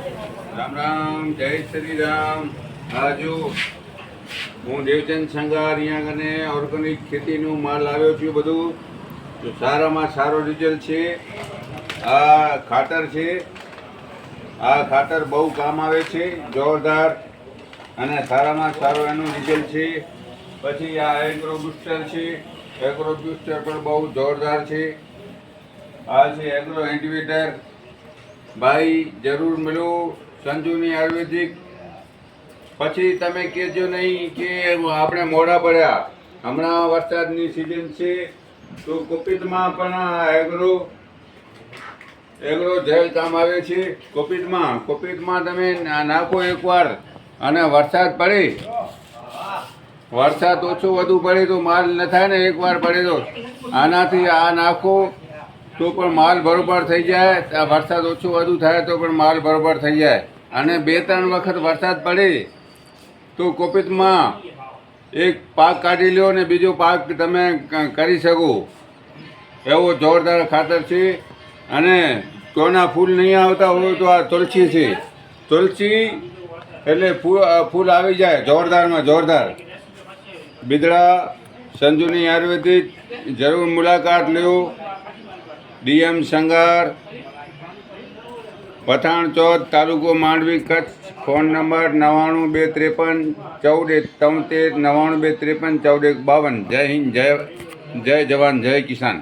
રામ રામ, જય શ્રી રામ. આજુ હું દેવચંદ સંઘાર અહીંયા કને ઓર્ગેનિક ખેતીનું માલ લાવ્યો છું. બધું તો સારામાં સારો રિઝલ્ટ છે. આ ખાતર છે. આ ખાતર બહુ કામ આવે છે, જોરદાર અને સારામાં સારો એનું રિઝલ્ટ છે. પછી આ એગ્રો બુસ્ટર છે. એગ્રો બુસ્ટર પણ બહુ જોરદાર છે. આ છે એગ્રો એન્ટિવેટર. ભાઈ જરૂર મળો સંજુની આયુર્વેદિક. પછી તમે કહેજો નહીં કે આપણે મોડા પડ્યા. હમણાં વરસાદની સિઝન છે તો કુપિતમાં પણ આ એગ્રો જેલ કામ આવે છે. કુપિતમાં તમે નાખો એકવાર અને વરસાદ પડે, વરસાદ ઓછો વધુ પડે તો માલ ન થાય ને, એકવાર પડે તો આનાથી આ નાખો તો પણ માલ બરોબર થઈ જાય. આ વરસાદ ઓછો વધુ થાય તો પણ માલ બરોબર થઈ જાય. અને 2-3 વખત વરસાદ પડે તો કોપિતમાં એક પાક કાઢી લો ને બીજો પાક તમે કરી શકો. એવો જોરદાર ખાતર છે. અને કોના ફૂલ નહીં આવતા હોય તો આ તુલસી છે. તુલસી એટલે ફૂલ આવી જાય જોરદારમાં જોરદાર. બિદડા સંજુની આયુર્વેદિક જરૂર મુલાકાત લ્યો. ડીએમ સંઘાર, પઠાણ ચોક, તાલુકો માંડવી, કચ્છ. Phone number 9223541473, 9223541452. જય હિન્દ, જય જવાન, જય કિસાન.